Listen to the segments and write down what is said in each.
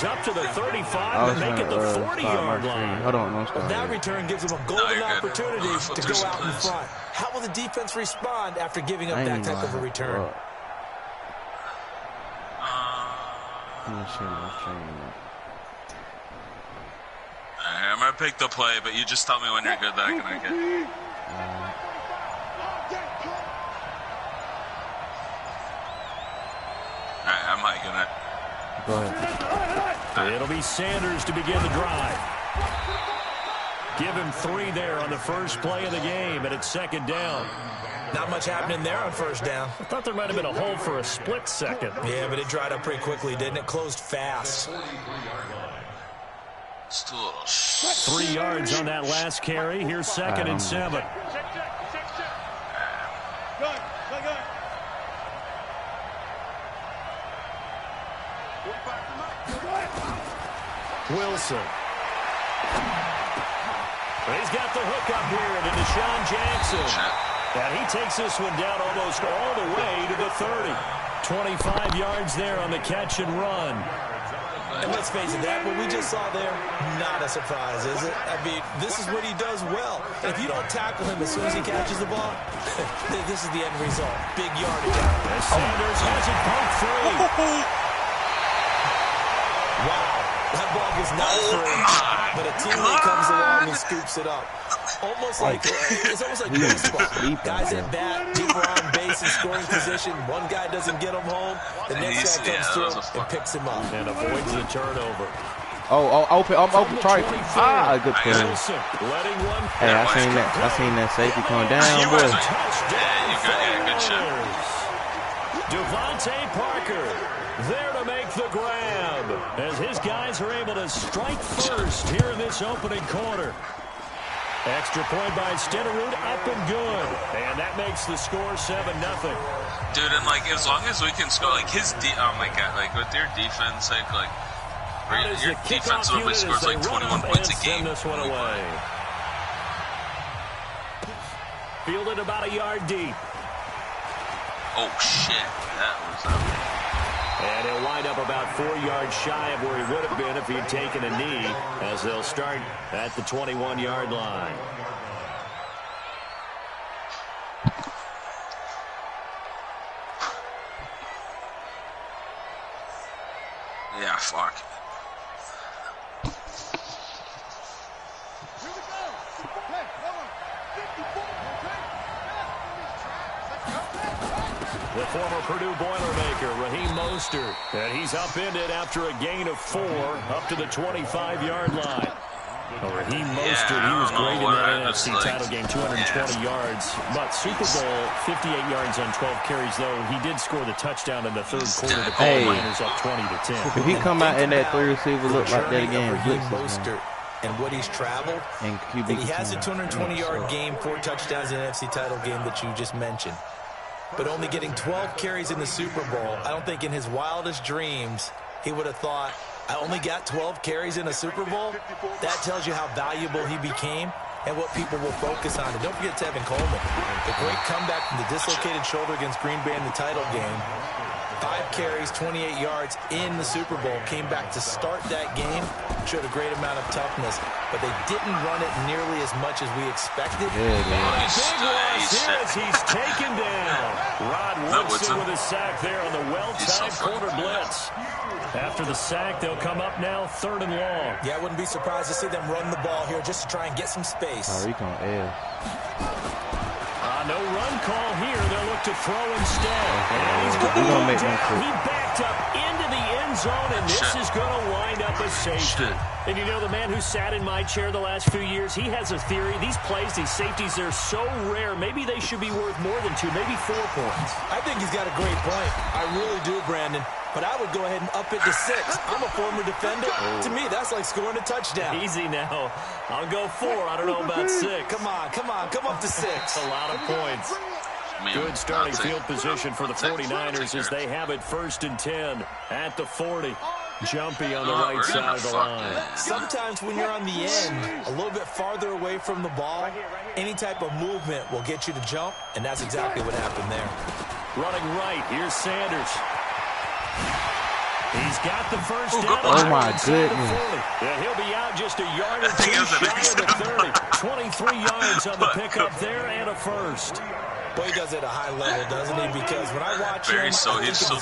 gains up to the 35 and make it the 40-yard line. Hold on, well, that return gives them a golden opportunity to go out in front. How will the defense respond after giving up that type of a return? I'm going to pick the play, but you just tell me when you're good that I can make it. Alright, I'm hiking it. Go ahead. It'll be Sanders to begin the drive. Give him 3 there on the first play of the game, and it's second down. Not much happening there on first down. I thought there might have been a hole for a split second. Yeah, but it dried up pretty quickly, didn't it? Closed fast. 3 yards on that last carry. Here's second and 7. Wilson. He's got the hook up here to Deshaun Jackson. And he takes this one down almost all the way to the 30. 25 yards there on the catch and run. And let's face it, that what we just saw there, not a surprise, is it? I mean, this is what he does well. And if you don't tackle him as soon as he catches the ball, this is the end result. Big yardage. As Sanders has it pumped free. Wow, that ball was not free, but a teammate comes along and scoops it up. Almost like it's almost like baseball. Guys at bat, people are on base in scoring position. One guy doesn't get him home. The next guy comes through and picks him up and avoids the turnover. Open, try. Good play. Hey, I seen that. I seen that safety come down. Yeah, you got good shot. Devontae Parker there to make the grab as his guys are able to strike first here in this opening quarter. Extra point by Stenerud, up and good. And that makes the score 7-0. Dude, and like as long as we can score, like oh my god, like with your defense, like your defense normally scores like 21 points a game. This one away. Fielded about a yard deep. Oh shit, that was up. And he'll wind up about 4 yards shy of where he would have been if he'd taken a knee, as they'll start at the 21-yard line. Yeah, fuck. The former Purdue Boilermaker, Raheem Mostert. And he's upended after a gain of 4 up to the 25-yard line. Well, Raheem Mostert, he was great in that NFC title game, 220 yards. But Super Bowl, 58 yards on 12 carries, though. He did score the touchdown in the third quarter to put the Niners up 20-10. If he come out in that 3 receiver look like that again, Mostert and what he's traveled, and he has a 220-yard game, 4 touchdowns in the NFC title game that you just mentioned. But only getting 12 carries in the Super Bowl, I don't think in his wildest dreams he would have thought, I only got 12 carries in a Super Bowl? That tells you how valuable he became and what people will focus on. And don't forget Tevin Coleman. The great comeback from the dislocated shoulder against Green Bay in the title game. 5 carries, 28 yards in the Super Bowl. Came back to start that game. Showed a great amount of toughness. But they didn't run it nearly as much as we expected. Big loss here as he's taken down. Rod Woodson with a sack there on the well-timed corner blitz. After the sack, they'll come up now 3rd and long. Yeah, I wouldn't be surprised to see them run the ball here just to try and get some space. No run call here. They'll look to throw instead. And he's going to make down. He backed up into the end zone, and this is going to wind up a safety. And you know, the man who sat in my chair the last few years, he has a theory. These plays, these safeties, they're so rare. Maybe they should be worth more than 2, maybe 4 points. I think he's got a great point. I really do, Brandon. But I would go ahead and up it to 6. I'm a former defender. To me, that's like scoring a touchdown. Easy now. I'll go 4. I don't know about 6. Come on. Come up to 6. A lot of points. Good starting field position for the 49ers as they have it 1st and 10 at the 40. Jumpy on the right side of the line. Sometimes when you're on the end, a little bit farther away from the ball, any type of movement will get you to jump, and that's exactly what happened there. Running right, here's Sanders. He's got the first down. Oh, my goodness. And he'll be out just a yard or two shy of the 30. 23 yards on the pickup there and a first. Well, he does it at a high level, doesn't he? Because when I watch him, he's so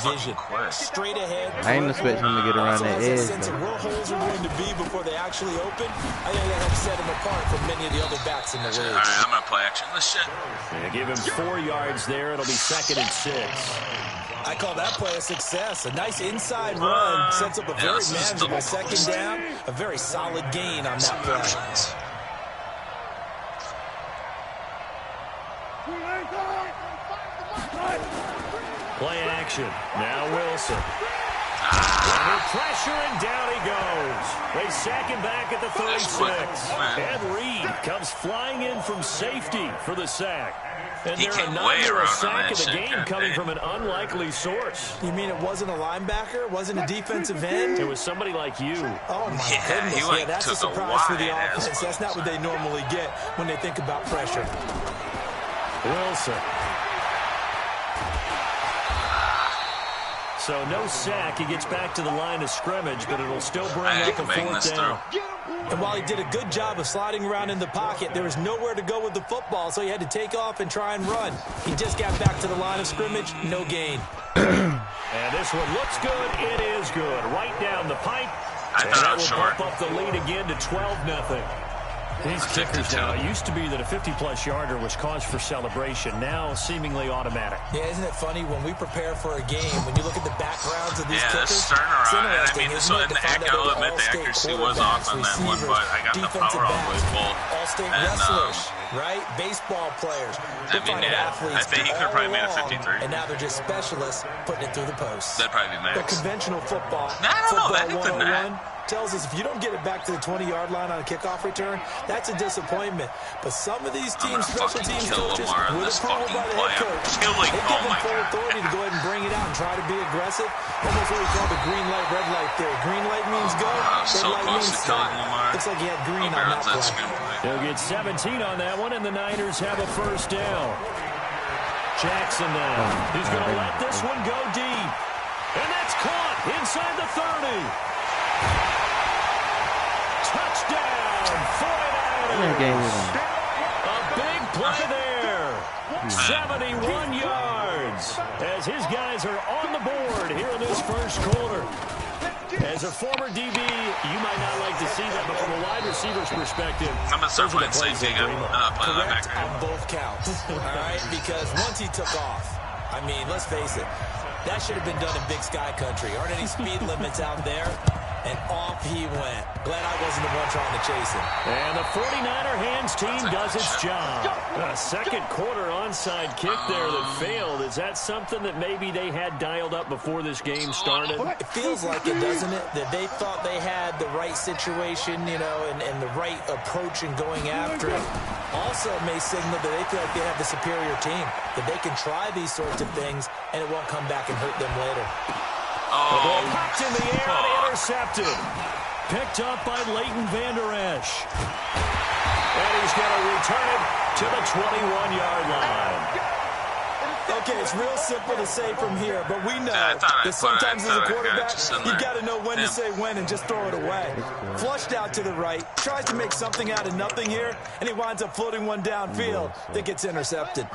vision straight ahead. I ain't expecting him to get around that edge. Sense of where holes are going to be before they actually open. I think that helps set him apart from many of the other backs in the league. All right, I'm going to play action this shit. Yeah, give him 4 yards there. It'll be 2nd and 6. I call that play a success. A nice inside run sets up a very manageable 2nd down. A very solid gain on that play. Play action. Now Wilson. Under pressure, and down he goes. They sack him back at the 36. And Reed comes flying in from safety for the sack. And they're another sack of the game coming from an unlikely source. You mean it wasn't a linebacker? It wasn't a defensive end? It was somebody like you. Oh, my goodness. That's a surprise for the offense. That's not what they normally get when they think about pressure. Wilson. So no sack. He gets back to the line of scrimmage, but it'll still bring up a 4th down. And while he did a good job of sliding around in the pocket, there was nowhere to go with the football, so he had to take off and try and run. He just got back to the line of scrimmage, no gain. And this one looks good. It is good. Right down the pipe. I thought I was short. Bump up the lead again to 12-0. These kickers now, it used to be that a 50-plus yarder was cause for celebration. Now, seemingly automatic. Yeah, isn't it funny? When we prepare for a game, when you look at the backgrounds of these this kickers, turnaround, and I mean, so in the I'll admit the accuracy was off on that one, but I got the power all the way full. All-state wrestlers, right? Baseball players. I mean, I think he could have probably made a 53. And now they're just specialists putting it through the post. That'd probably be max. The conventional football, I think football 101, tells us if you don't get it back to the 20-yard line on a kickoff return, that's a disappointment. But some of these teams, special teams coaches, with approval by the head coach, they give them full authority to go ahead and bring it out and try to be aggressive. Almost what we call the green light, red light theory. Green light means go, red light means stop. Looks like he had green on that play. They'll get 17 on that one, and the Niners have a 1st down. Jackson now. He's going to let this one go deep. And that's caught inside the 30. Touchdown, 49ers. A big play there. 71 yards as his guys are on the board here in this 1st quarter. As a former DB, you might not like to see that, but from a wide receiver's perspective, I'm going to start playing safety again. Correct on both counts, all right? Because once he took off, I mean, let's face it, that should have been done in Big Sky Country. Aren't any speed limits out there? And off he went. Glad I wasn't the one trying to chase him. And the 49er hands team does its job. A 2nd quarter onside kick there that failed. Is that something that maybe they had dialed up before this game started? It feels like it, doesn't it? That they thought they had the right situation, you know, and the right approach in going after it. Also may signal that they feel like they have the superior team, that they can try these sorts of things, and it won't come back and hurt them later. The ball popped in the air and intercepted. Picked up by Leighton Vander Esch. And he's going to return it to the 21-yard line. Okay, it's real simple to say from here, but we know that sometimes as a quarterback, you've got to know when to say when and just throw it away. Flushed out to the right, tries to make something out of nothing here, and he winds up floating one downfield that gets intercepted.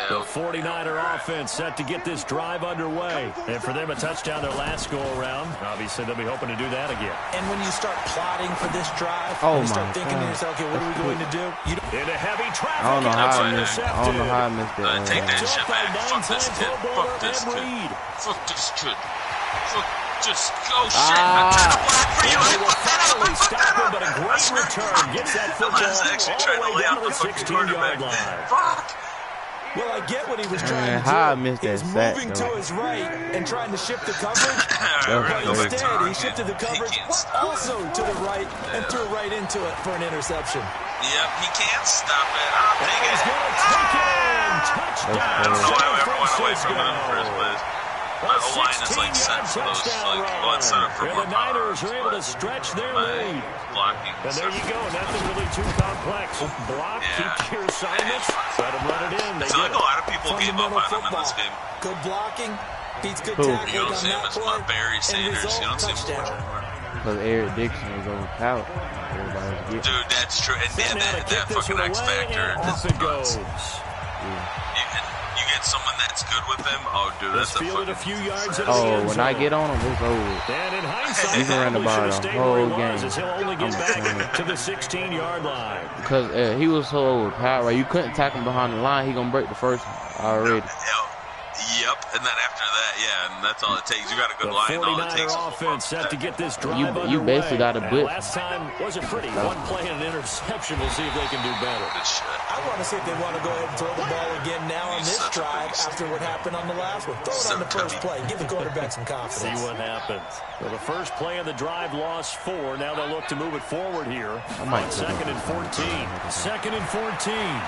The 49er offense set to get this drive underway. And for them, a touchdown their last go-around. Obviously, they'll be hoping to do that again. And when you start plotting for this drive, when you start thinking to yourself, okay, what are we going to do? Into heavy traffic. I don't know how I missed that. Take that shit back. Fuck this kid. Fuck this kid. Fuck this kid. Just go shit. I'm trying to block for you. They will finally stop him, but a great return gets that football all the way down to the 16-yard line. Fuck. Well, I get what he was trying to do. He was moving to his right and trying to shift the coverage. But instead, he shifted the coverage also to the right and threw right into it for an interception. Yep, he can't stop it. I'll take it. He's going to take it in. Touchdown. I don't know why we ever went away from it in the first place. My O-line is like set for those, like, well, it's set up for more the Niners are able to stretch their lead. Blocking. And there you go. Nothing really too complex. Block, keep your assignments, let them run it in. I feel like a lot of people gave up on him in this game. Good blocking, Beats good tackling. You don't see him as much. Barry Sanders. You don't see him anymore. Because Eric Dixon was overpowered. Dude, that's true. And that fucking X Factor is nuts. You get someone that's good with him. Oh, dude, that's a few yards. Oh, when I get on him, it's over. And in hindsight, you can run the ball the whole game. He'll only get back to the 16-yard line. Because he was so overpowered. You couldn't tackle him behind the line. He gonna break the first one already. Yep, and then after that, yeah, and that's all it takes. You got a good line. All it takes offense set to get this drive you basically got a blitz. Last time wasn't pretty. One play and an interception. We'll see if they can do better. I want to see if they want to go ahead and throw the ball again now on this drive after what happened on the last one. Throw it on the first play. Give the quarterback some confidence. See what happens. Well, the first play of the drive lost 4. Now they'll look to move it forward here. Second and 14. Second and 14.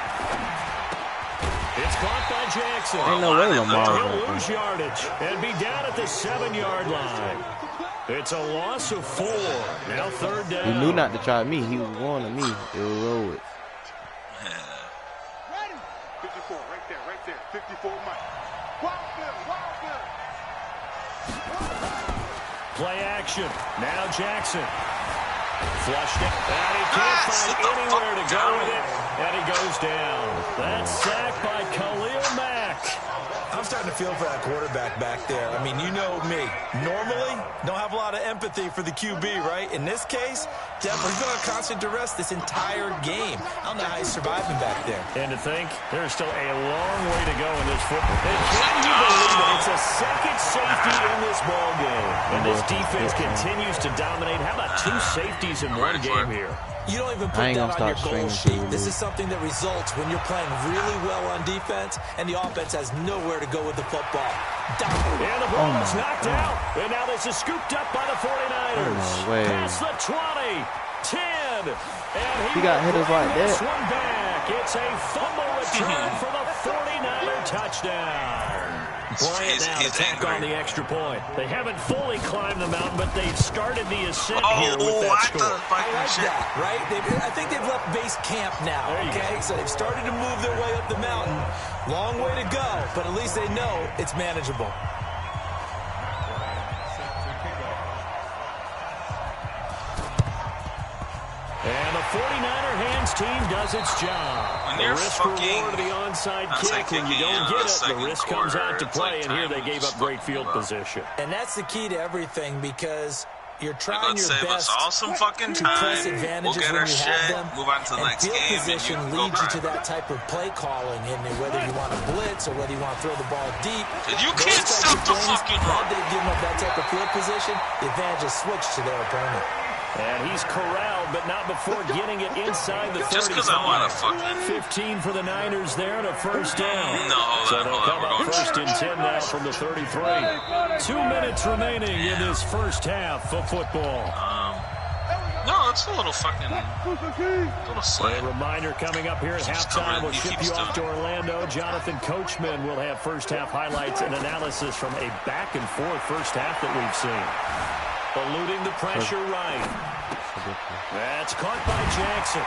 It's caught by Jackson. Ain't no way Lamar. He'll lose yardage and be down at the 7-yard line. It's a loss of 4. Now third down. He knew not to try me. He was going to me. It was roll it. Ready? 54, right there. 54, Mike. Play action. Now Jackson. Flushed it. And he can't find anywhere to go with it. And he goes down. That's sacked by Khalil Mack. I'm starting to feel for that quarterback back there. I mean, you know me. Normally, don't have a lot of empathy for the QB, right? In this case, definitely he's been on constant duress this entire game. I don't know how he's surviving back there. And to think, there's still a long way to go in this football. Can you believe it? It's a second safety in this ball game. And this defense continues to dominate. How about 2 safeties in one game here? You don't even put that on your goal sheet. This is something that results when you're playing really well on defense and the offense has nowhere to go with the football. And the ball is knocked out. And now this is scooped up by the 49ers. No way. Past the 20, 10. And he got hitters like that. One back. It's a fumble return for the 49er touchdown. Bryant now attack on the extra point. They haven't fully climbed the mountain, but they've started the ascent here with that score. I like that, right? I think they've left base camp now, okay? So they've started to move their way up the mountain. Long way to go, but at least they know it's manageable. And the 49er hands team does its job. When you're fucking the onside kick, when you don't get it, the risk comes out to play, and here they gave up great field position. And that's the key to everything because you're trying your best to press advantages we'll get when our you shit, have them. move on to the next field game, position and leads you to that type of play calling, and whether you want to blitz or whether you want to throw the ball deep. You can't stop the fucking run. They've given up that type of field position. The advantage is switched to their opponent. And he's corralled, but not before getting it inside the 30. Just because I want to fucking 15 for the Niners there and a first down. No, so they'll come up first and 10 now from the 33. 2 minutes remaining in this first half of football. No, it's a little fucking slam. A reminder coming up here at halftime. We'll ship you off to Orlando. Jonathan Coachman will have first half highlights and analysis from a back and forth first half that we've seen. Eluding the pressure right. That's caught by Jackson.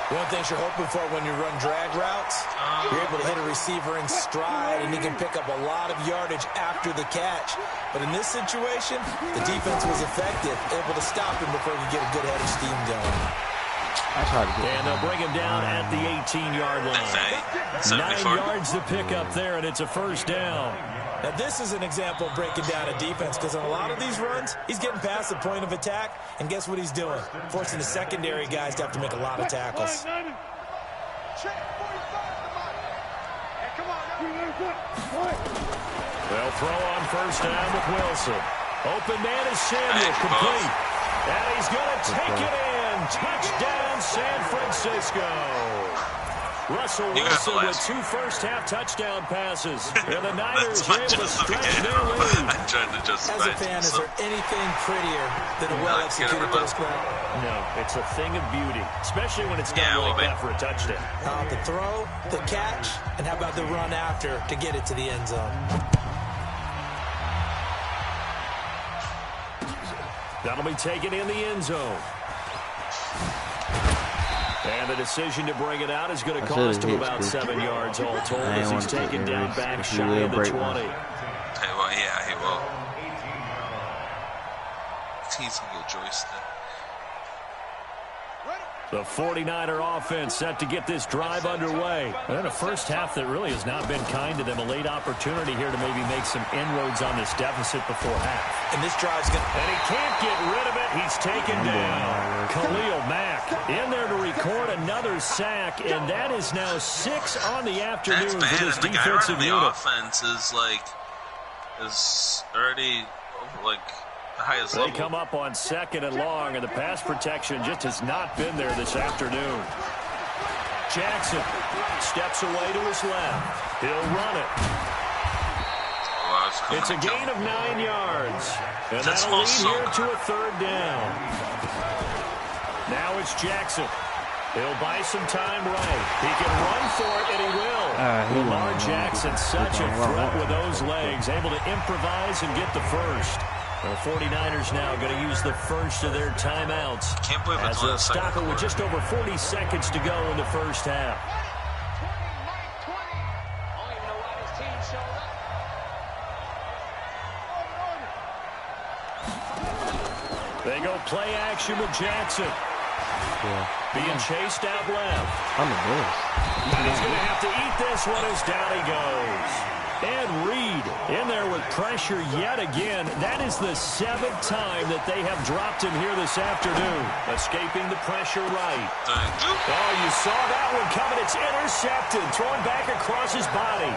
One thing you're hoping for when you run drag routes, you're able to hit a receiver in stride, and he can pick up a lot of yardage after the catch. But in this situation, the defense was effective, able to stop him before he could get a good head of steam going. And they'll bring him down at the 18-yard line. 9 yards to pick up there, and it's a first down. Now, this is an example of breaking down a defense because on a lot of these runs, he's getting past the point of attack, and guess what he's doing? Forcing the secondary guys to have to make a lot of tackles. They'll throw on first down with Wilson. Open man is Samuel, complete. And he's going to take it in. Touchdown, San Francisco. Russell Wilson with 2 first-half touchdown passes. And the Niners able to stretch their lead. I'm trying to justify As a fan, is there anything prettier than a well-executed post route? No, it's a thing of beauty, especially when it's done like that for a touchdown. The throw, the catch, and how about the run after to get it to the end zone? That'll be taken in the end zone. And the decision to bring it out is going to cost him about 7 yards all told as he's taken down back shy of the 20. Hey, well, yeah, he will. He's a good joystick. The 49er offense set to get this drive underway. And a first half that really has not been kind to them. A late opportunity here to maybe make some inroads on this deficit before half. And this drive's going to... And he can't get rid of it. He's taken down. Khalil Mack in there to record another sack. And that is now 6 on the afternoon for this defensive unit. The offense is already like... They come up on 2nd and long, and the pass protection just has not been there this afternoon. Jackson steps away to his left. He'll run it. It's a gain of 9 yards. And that'll lead here to a 3rd down. Now it's Jackson. He'll buy some time right. He can run for it, and he will. Lamar Jackson, such a threat with those legs, able to improvise and get the first. The 49ers now going to use the first of their timeouts. Can't believe as they'll stop it with just over 40 seconds to go in the first half. They go play action with Jackson. Being chased out left. I'm the best. And he's going to have to eat this one as down he goes. And Reed in there with pressure yet again. That is the 7th time that they have dropped him here this afternoon. Escaping the pressure right. Oh, you saw that one coming. It's intercepted. Thrown back across his body.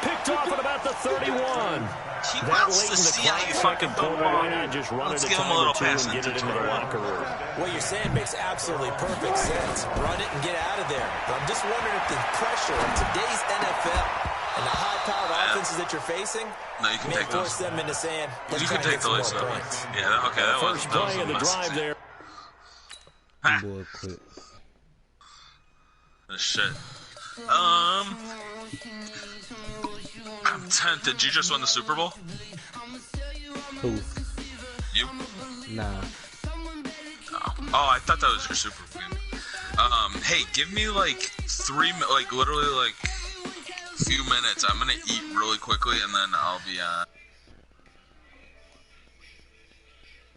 Picked off at about the 31. He wants to see how you fucking put him on. Just run it a time or two and get it into the locker room. What you're saying makes absolutely perfect sense. Run it and get out of there. But I'm just wondering if the pressure of today's NFL and the high-powered offenses that you're facing may force them into saying, let's try to get some more points. Yeah, okay, that was first play of the drive there. Boy, quit. Shit. I'm 10. Did you just win the Super Bowl? Who? You? Nah. Oh, I thought that was your Super Bowl game. Hey, give me like literally like a few minutes. I'm gonna eat really quickly and then I'll be